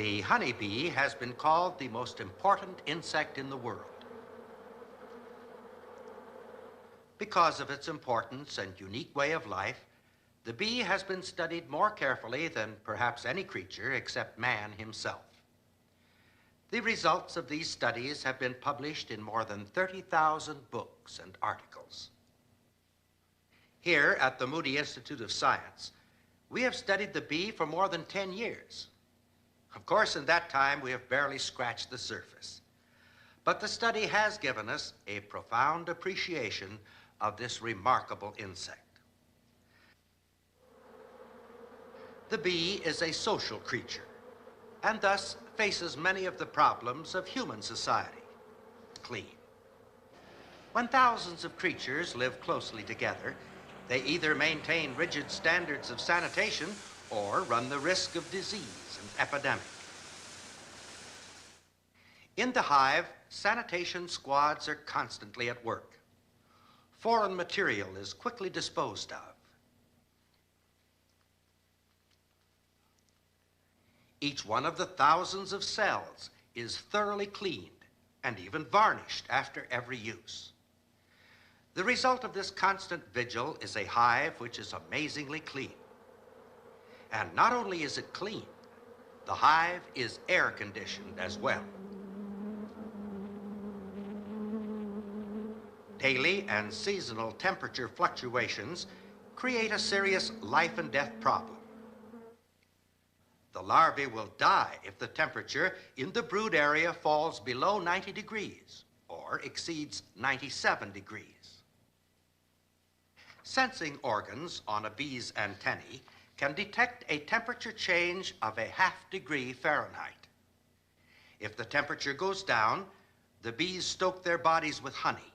The honeybee has been called the most important insect in the world. Because of its importance and unique way of life, the bee has been studied more carefully than perhaps any creature except man himself. The results of these studies have been published in more than 30,000 books and articles. Here at the Moody Institute of Science, we have studied the bee for more than 10 years. Of course, in that time, we have barely scratched the surface. But the study has given us a profound appreciation of this remarkable insect. The bee is a social creature, and thus faces many of the problems of human society. Clean. When thousands of creatures live closely together, they either maintain rigid standards of sanitation or run the risk of disease and epidemic. In the hive, sanitation squads are constantly at work. Foreign material is quickly disposed of. Each one of the thousands of cells is thoroughly cleaned and even varnished after every use. The result of this constant vigil is a hive which is amazingly clean. And not only is it clean, the hive is air-conditioned as well. Daily and seasonal temperature fluctuations create a serious life and death problem. The larvae will die if the temperature in the brood area falls below 90 degrees or exceeds 97 degrees. Sensing organs on a bee's antennae can detect a temperature change of a ½ degree Fahrenheit. If the temperature goes down, the bees stoke their bodies with honey.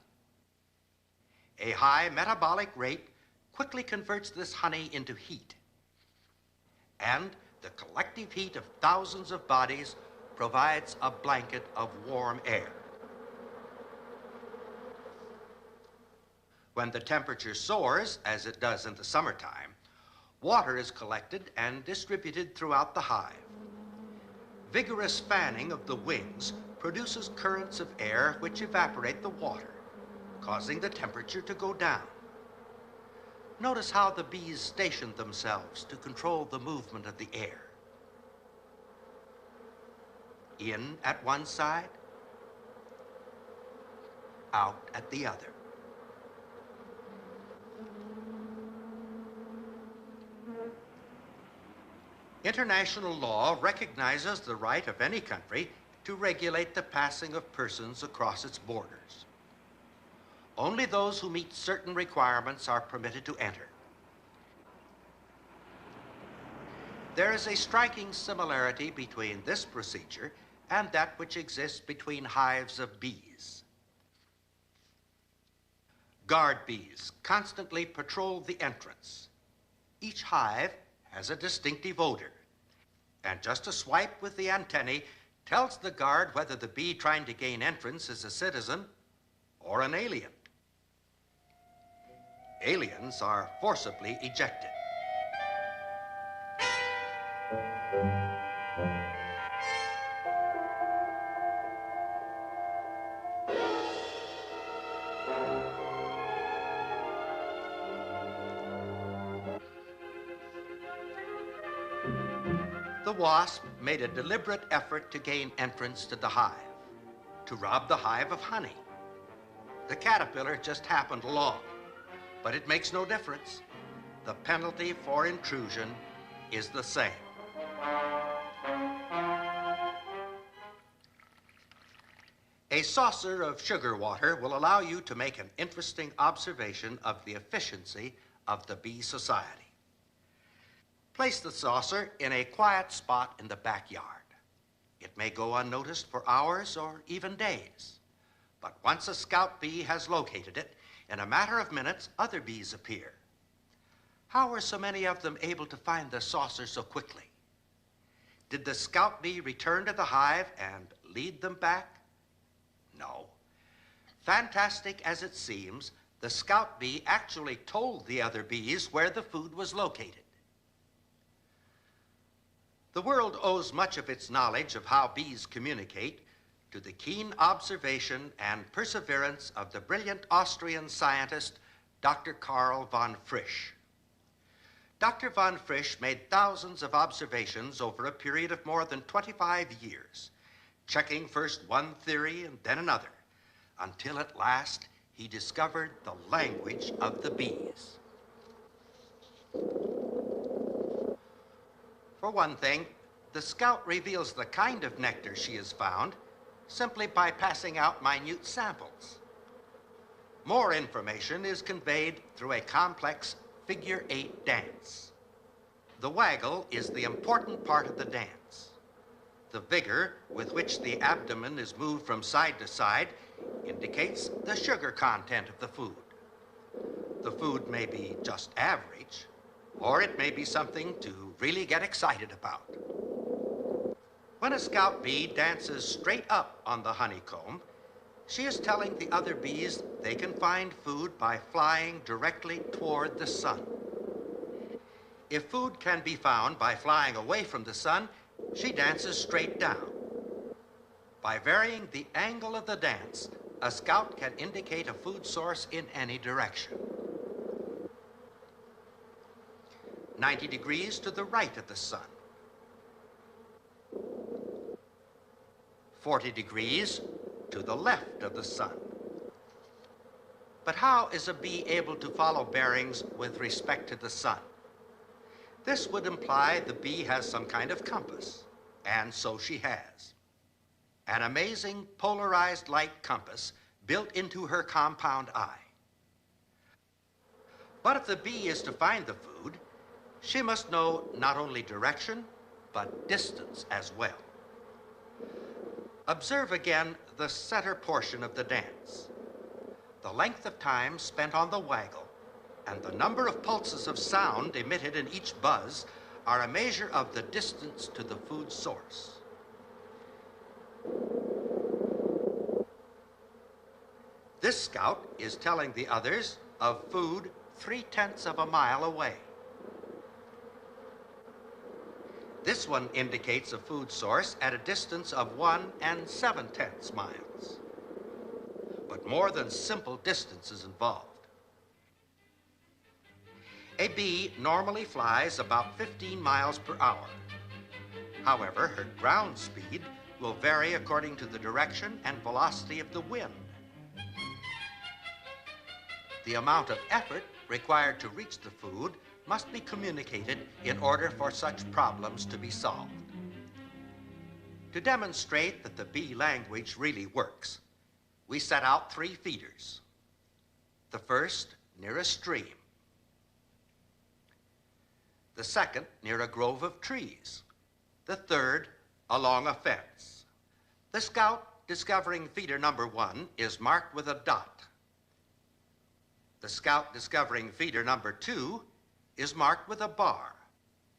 A high metabolic rate quickly converts this honey into heat. And the collective heat of thousands of bodies provides a blanket of warm air. When the temperature soars, as it does in the summertime, water is collected and distributed throughout the hive. Vigorous fanning of the wings produces currents of air which evaporate the water, causing the temperature to go down. Notice how the bees station themselves to control the movement of the air. In at one side, out at the other. International law recognizes the right of any country to regulate the passing of persons across its borders. Only those who meet certain requirements are permitted to enter. There is a striking similarity between this procedure and that which exists between hives of bees. Guard bees constantly patrol the entrance. Each hive has a distinctive odor, and just a swipe with the antennae tells the guard whether the bee trying to gain entrance is a citizen or an alien. Aliens are forcibly ejected. The wasp made a deliberate effort to gain entrance to the hive, to rob the hive of honey. The caterpillar just happened along, but it makes no difference. The penalty for intrusion is the same. A saucer of sugar water will allow you to make an interesting observation of the efficiency of the bee society. Place the saucer in a quiet spot in the backyard. It may go unnoticed for hours or even days. But once a scout bee has located it, in a matter of minutes, other bees appear. How are so many of them able to find the saucer so quickly? Did the scout bee return to the hive and lead them back? No. Fantastic as it seems, the scout bee actually told the other bees where the food was located. The world owes much of its knowledge of how bees communicate to the keen observation and perseverance of the brilliant Austrian scientist, Dr. Karl von Frisch. Dr. von Frisch made thousands of observations over a period of more than 25 years, checking first one theory and then another, until at last he discovered the language of the bees. For one thing, the scout reveals the kind of nectar she has found simply by passing out minute samples. More information is conveyed through a complex figure-8 dance. The waggle is the important part of the dance. The vigor with which the abdomen is moved from side to side indicates the sugar content of the food. The food may be just average, or it may be something to really get excited about. When a scout bee dances straight up on the honeycomb, she is telling the other bees they can find food by flying directly toward the sun. If food can be found by flying away from the sun, she dances straight down. By varying the angle of the dance, a scout can indicate a food source in any direction. 90 degrees to the right of the sun. 40 degrees to the left of the sun. But how is a bee able to follow bearings with respect to the sun? This would imply the bee has some kind of compass, and so she has. An amazing polarized light compass built into her compound eye. But if the bee is to find the food, she must know not only direction, but distance as well. Observe again the center portion of the dance. The length of time spent on the waggle and the number of pulses of sound emitted in each buzz are a measure of the distance to the food source. This scout is telling the others of food 3/10 of a mile away. This one indicates a food source at a distance of 1 7/10 miles. But more than simple distance is involved. A bee normally flies about 15 miles per hour. However, her ground speed will vary according to the direction and velocity of the wind. The amount of effort required to reach the food must be communicated in order for such problems to be solved. To demonstrate that the bee language really works, we set out 3 feeders. The first near a stream. The second near a grove of trees. The third along a fence. The scout discovering feeder number 1 is marked with a dot. The scout discovering feeder number 2 is marked with a bar,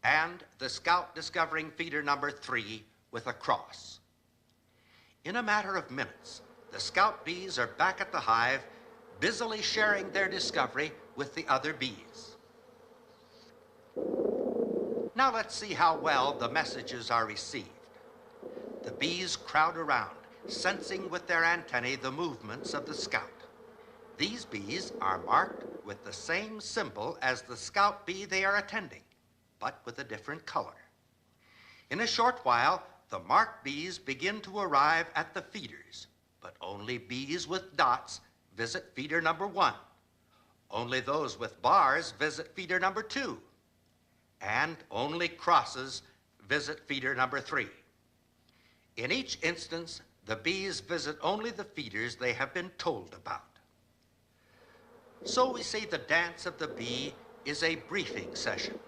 and the scout discovering feeder number 3 with a cross. In a matter of minutes, the scout bees are back at the hive, busily sharing their discovery with the other bees. Now let's see how well the messages are received. The bees crowd around, sensing with their antennae the movements of the scout. These bees are marked with the same symbol as the scout bee they are attending, but with a different color. In a short while, the marked bees begin to arrive at the feeders, but only bees with dots visit feeder number 1. Only those with bars visit feeder number 2. And only crosses visit feeder number 3. In each instance, the bees visit only the feeders they have been told about. So we say the dance of the bee is a briefing session,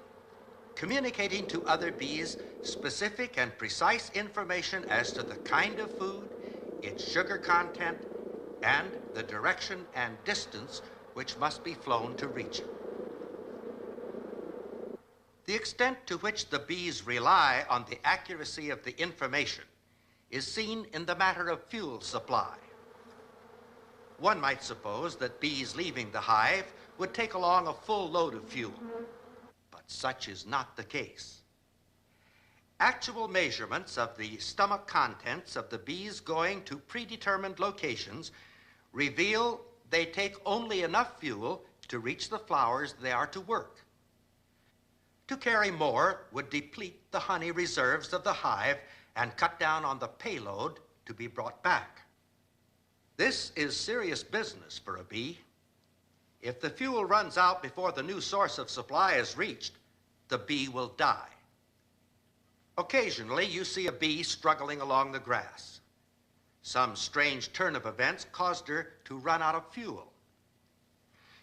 communicating to other bees specific and precise information as to the kind of food, its sugar content, and the direction and distance which must be flown to reach it. The extent to which the bees rely on the accuracy of the information is seen in the matter of fuel supply. One might suppose that bees leaving the hive would take along a full load of fuel, but such is not the case. Actual measurements of the stomach contents of the bees going to predetermined locations reveal they take only enough fuel to reach the flowers they are to work. To carry more would deplete the honey reserves of the hive and cut down on the payload to be brought back. This is serious business for a bee. If the fuel runs out before the new source of supply is reached, the bee will die. Occasionally, you see a bee struggling along the grass. Some strange turn of events caused her to run out of fuel.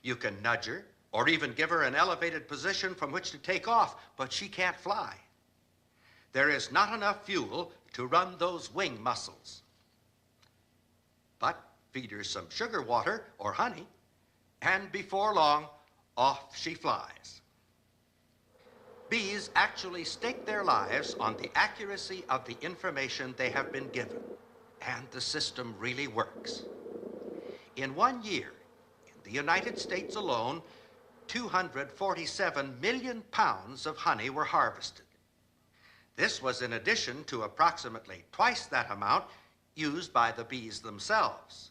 You can nudge her or even give her an elevated position from which to take off, but she can't fly. There is not enough fuel to run those wing muscles. But feed her some sugar water or honey, and before long, off she flies. Bees actually stake their lives on the accuracy of the information they have been given, and the system really works. In 1 year, in the United States alone, 247 million pounds of honey were harvested. This was in addition to approximately twice that amount used by the bees themselves.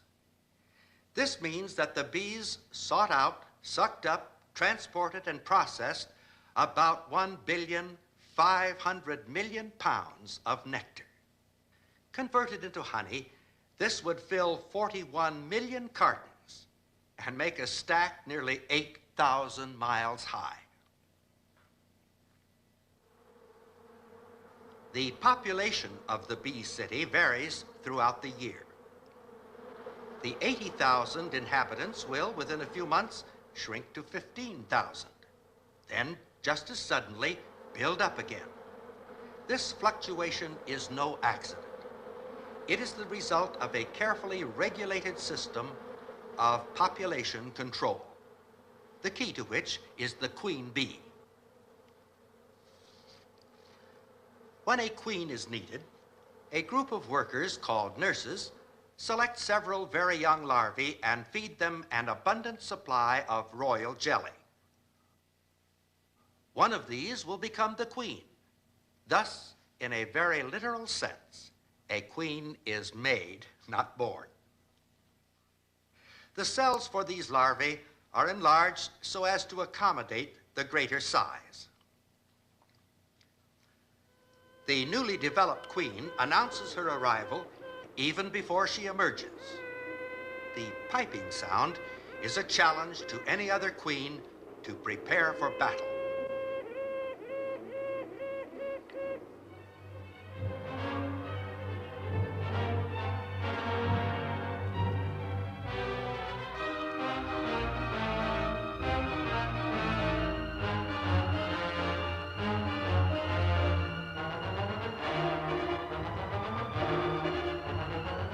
This means that the bees sought out, sucked up, transported, and processed about 1,500,000,000 pounds of nectar. Converted into honey, this would fill 41 million cartons and make a stack nearly 8,000 miles high. The population of the bee city varies throughout the year. The 80,000 inhabitants will, within a few months, shrink to 15,000. Then, just as suddenly, build up again. This fluctuation is no accident. It is the result of a carefully regulated system of population control, the key to which is the queen bee. When a queen is needed, a group of workers called nurses select several very young larvae and feed them an abundant supply of royal jelly. One of these will become the queen. Thus, in a very literal sense, a queen is made, not born. The cells for these larvae are enlarged so as to accommodate the greater size. The newly developed queen announces her arrival even before she emerges. The piping sound is a challenge to any other queen to prepare for battle.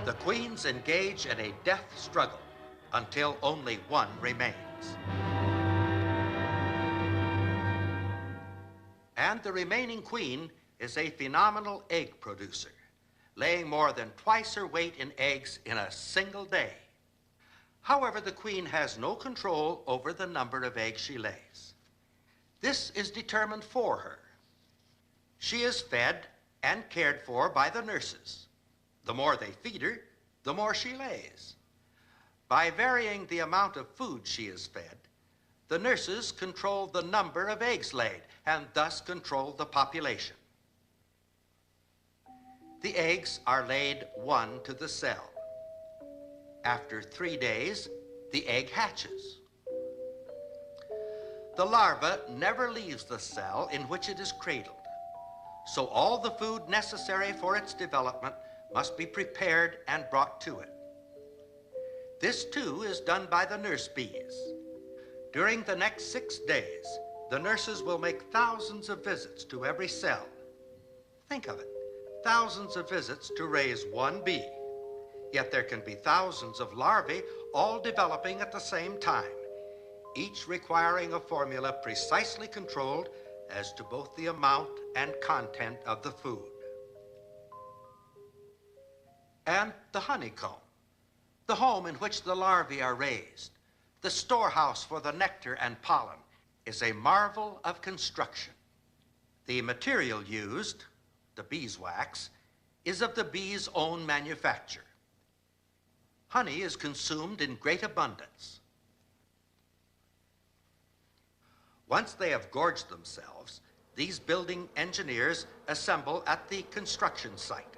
The queens engage in a death struggle until only one remains. And the remaining queen is a phenomenal egg producer, laying more than twice her weight in eggs in a single day. However, the queen has no control over the number of eggs she lays. This is determined for her. She is fed and cared for by the nurses. The more they feed her, the more she lays. By varying the amount of food she is fed, the nurses control the number of eggs laid and thus control the population. The eggs are laid one to the cell. After 3 days, the egg hatches. The larva never leaves the cell in which it is cradled, so all the food necessary for its development must be prepared and brought to it. This, too, is done by the nurse bees. During the next 6 days, the nurses will make thousands of visits to every cell. Think of it, thousands of visits to raise one bee. Yet there can be thousands of larvae all developing at the same time, each requiring a formula precisely controlled as to both the amount and content of the food. And the honeycomb, the home in which the larvae are raised, the storehouse for the nectar and pollen, is a marvel of construction. The material used, the beeswax, is of the bee's own manufacture. Honey is consumed in great abundance. Once they have gorged themselves, these building engineers assemble at the construction site.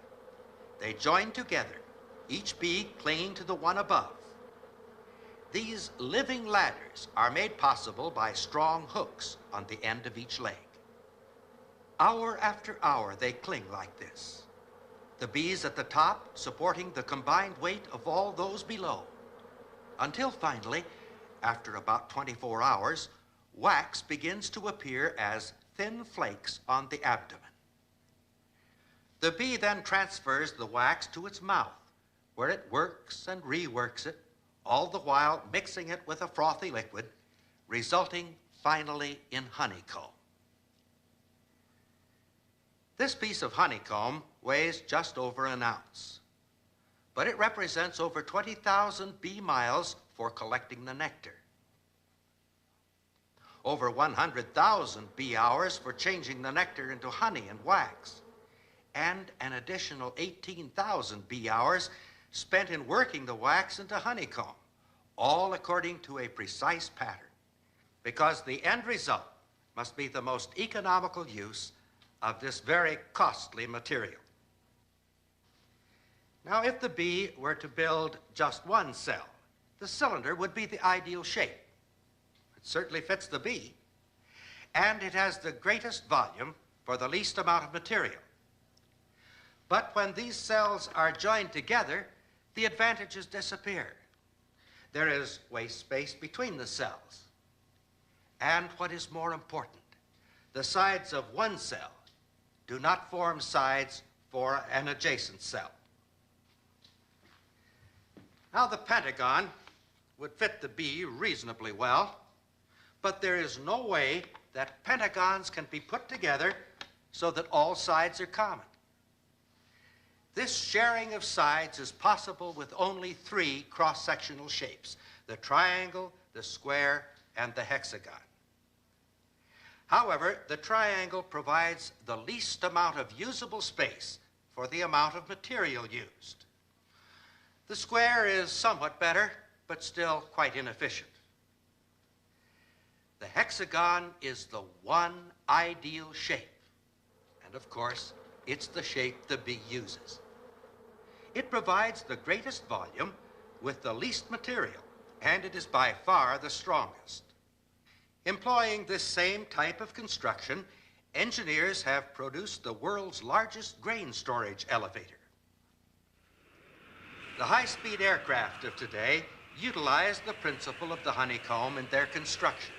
They join together, each bee clinging to the one above. These living ladders are made possible by strong hooks on the end of each leg. Hour after hour, they cling like this, the bees at the top supporting the combined weight of all those below, until finally, after about 24 hours, wax begins to appear as thin flakes on the abdomen. The bee then transfers the wax to its mouth, where it works and reworks it, all the while mixing it with a frothy liquid, resulting finally in honeycomb. This piece of honeycomb weighs just over an ounce, but it represents over 20,000 bee miles for collecting the nectar, over 100,000 bee hours for changing the nectar into honey and wax, and an additional 18,000 bee hours spent in working the wax into honeycomb, all according to a precise pattern, because the end result must be the most economical use of this very costly material. Now, if the bee were to build just one cell, the cylinder would be the ideal shape. It certainly fits the bee, and it has the greatest volume for the least amount of material. But when these cells are joined together, the advantages disappear. There is waste space between the cells. And what is more important, the sides of one cell do not form sides for an adjacent cell. Now, the pentagon would fit the bee reasonably well, but there is no way that pentagons can be put together so that all sides are common. This sharing of sides is possible with only three cross-sectional shapes: the triangle, the square, and the hexagon. However, the triangle provides the least amount of usable space for the amount of material used. The square is somewhat better, but still quite inefficient. The hexagon is the one ideal shape, and of course, it's the shape the bee uses. It provides the greatest volume with the least material, and it is by far the strongest. Employing this same type of construction, engineers have produced the world's largest grain storage elevator. The high-speed aircraft of today utilize the principle of the honeycomb in their construction.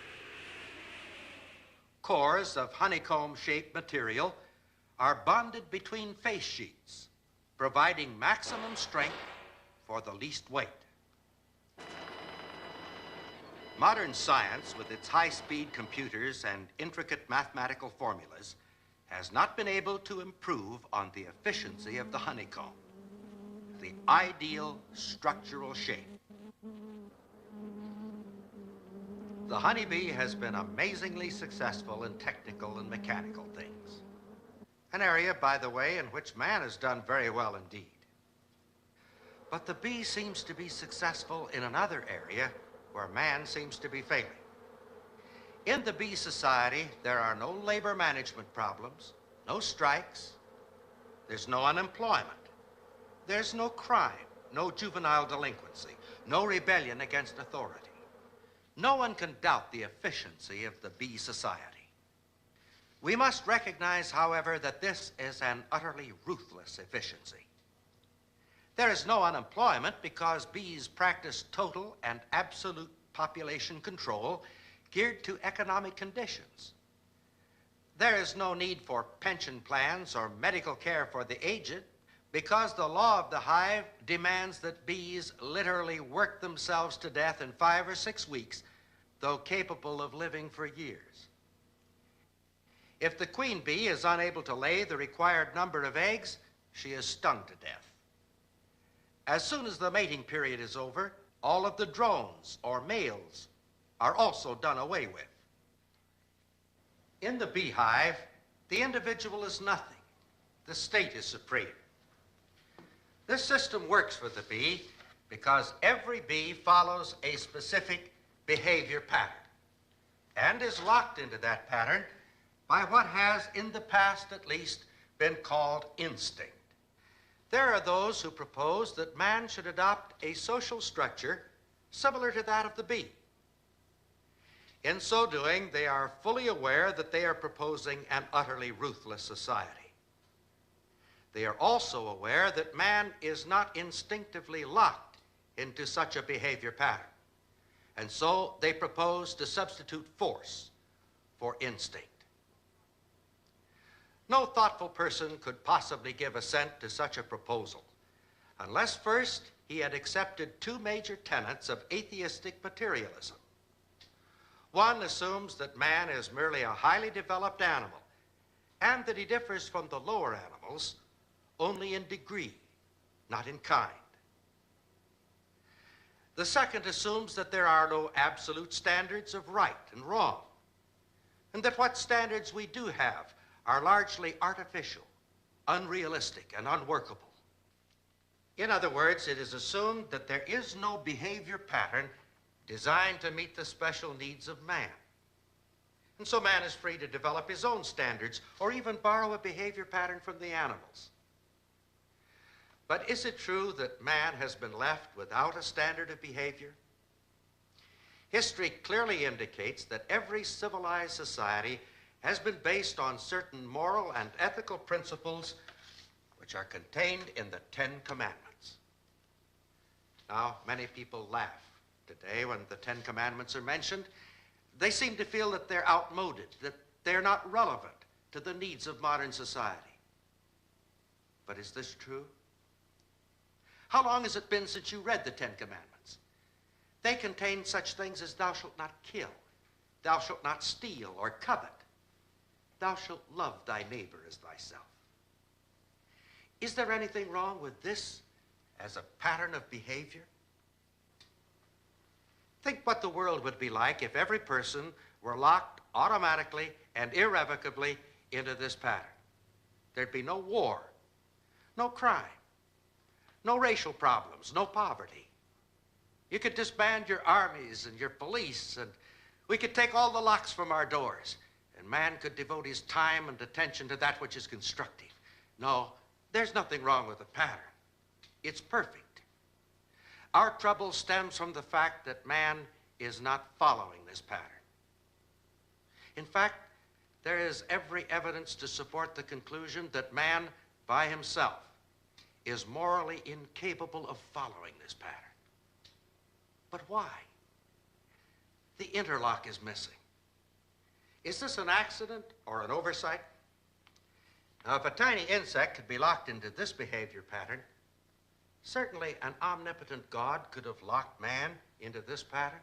Cores of honeycomb-shaped material are bonded between face sheets, providing maximum strength for the least weight. Modern science, with its high-speed computers and intricate mathematical formulas, has not been able to improve on the efficiency of the honeycomb, the ideal structural shape. The honeybee has been amazingly successful in technical and mechanical things. An area, by the way, in which man has done very well indeed. But the bee seems to be successful in another area where man seems to be failing. In the bee society, there are no labor management problems, no strikes, there's no unemployment, there's no crime, no juvenile delinquency, no rebellion against authority. No one can doubt the efficiency of the bee society. We must recognize, however, that this is an utterly ruthless efficiency. There is no unemployment because bees practice total and absolute population control geared to economic conditions. There is no need for pension plans or medical care for the aged because the law of the hive demands that bees literally work themselves to death in 5 or 6 weeks, though capable of living for years. If the queen bee is unable to lay the required number of eggs, she is stung to death. As soon as the mating period is over, all of the drones, or males, are also done away with. In the beehive, the individual is nothing. the state is supreme. This system works for the bee because every bee follows a specific behavior pattern and is locked into that pattern by what has, in the past at least, been called instinct. There are those who propose that man should adopt a social structure similar to that of the bee. In so doing, they are fully aware that they are proposing an utterly ruthless society. They are also aware that man is not instinctively locked into such a behavior pattern, and so they propose to substitute force for instinct. No thoughtful person could possibly give assent to such a proposal unless first he had accepted two major tenets of atheistic materialism. One assumes that man is merely a highly developed animal and that he differs from the lower animals only in degree, not in kind. The second assumes that there are no absolute standards of right and wrong, and that what standards we do have are largely artificial, unrealistic, and unworkable. In other words, it is assumed that there is no behavior pattern designed to meet the special needs of man. And so man is free to develop his own standards or even borrow a behavior pattern from the animals. But is it true that man has been left without a standard of behavior? History clearly indicates that every civilized society has been based on certain moral and ethical principles which are contained in the Ten Commandments. Now, many people laugh today when the Ten Commandments are mentioned. They seem to feel that they're outmoded, that they're not relevant to the needs of modern society. But is this true? How long has it been since you read the Ten Commandments? They contain such things as thou shalt not kill, thou shalt not steal or covet, thou shalt love thy neighbor as thyself. Is there anything wrong with this as a pattern of behavior? Think what the world would be like if every person were locked automatically and irrevocably into this pattern. There'd be no war, no crime, no racial problems, no poverty. You could disband your armies and your police, and we could take all the locks from our doors, and man could devote his time and attention to that which is constructive. No, there's nothing wrong with the pattern. It's perfect. Our trouble stems from the fact that man is not following this pattern. In fact, there is every evidence to support the conclusion that man, by himself, is morally incapable of following this pattern. But why? The interlock is missing. Is this an accident or an oversight? Now, if a tiny insect could be locked into this behavior pattern, certainly an omnipotent God could have locked man into this pattern.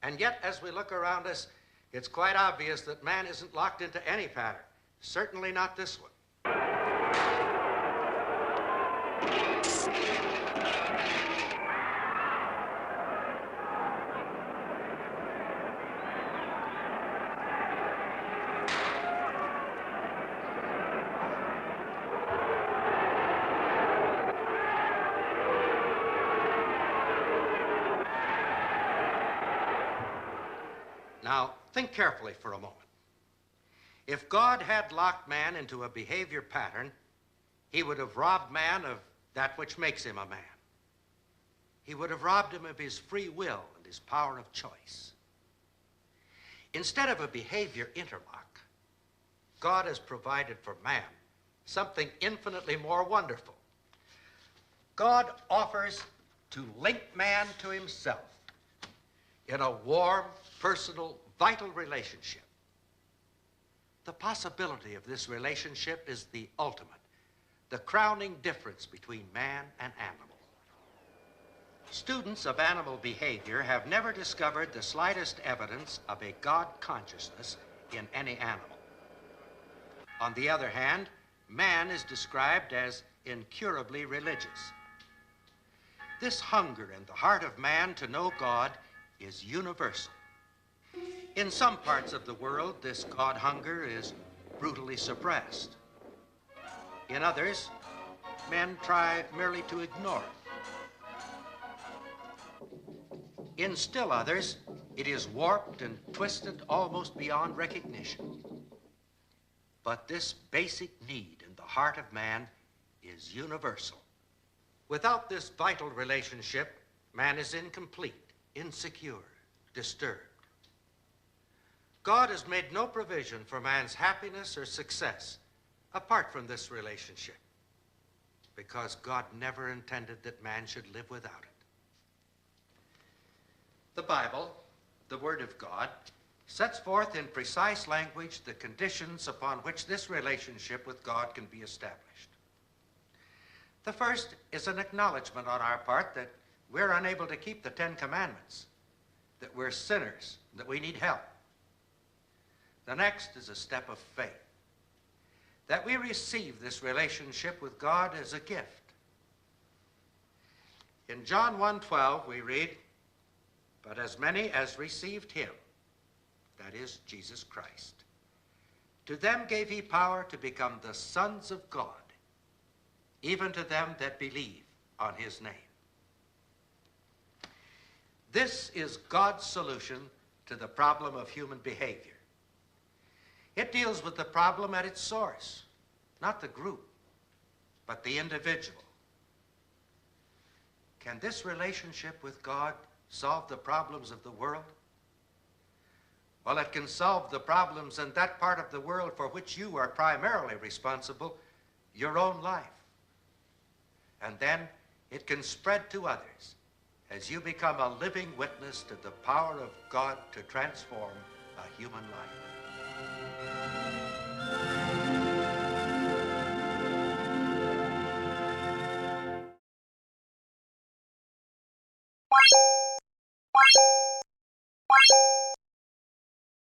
And yet, as we look around us, it's quite obvious that man isn't locked into any pattern, certainly not this one. Now, think carefully for a moment. If God had locked man into a behavior pattern, he would have robbed man of that which makes him a man. He would have robbed him of his free will and his power of choice. Instead of a behavior interlock, God has provided for man something infinitely more wonderful. God offers to link man to himself in a warm, personal, vital relationship. The possibility of this relationship is the ultimate, the crowning difference between man and animal. Students of animal behavior have never discovered the slightest evidence of a God consciousness in any animal. On the other hand, man is described as incurably religious. This hunger in the heart of man to know God is universal. In some parts of the world, this God hunger is brutally suppressed. In others, men try merely to ignore it. In still others, it is warped and twisted almost beyond recognition. But this basic need in the heart of man is universal. Without this vital relationship, man is incomplete, insecure, disturbed. God has made no provision for man's happiness or success apart from this relationship, because God never intended that man should live without it. The Bible, the Word of God, sets forth in precise language the conditions upon which this relationship with God can be established. The first is an acknowledgement on our part that we're unable to keep the Ten Commandments, that we're sinners, that we need help. The next is a step of faith, that we receive this relationship with God as a gift. In John 1:12 we read, "But as many as received him," that is Jesus Christ, "to them gave he power to become the sons of God, even to them that believe on his name." This is God's solution to the problem of human behavior. It deals with the problem at its source, not the group, but the individual. Can this relationship with God solve the problems of the world? Well, it can solve the problems in that part of the world for which you are primarily responsible, your own life. And then it can spread to others as you become a living witness to the power of God to transform a human life.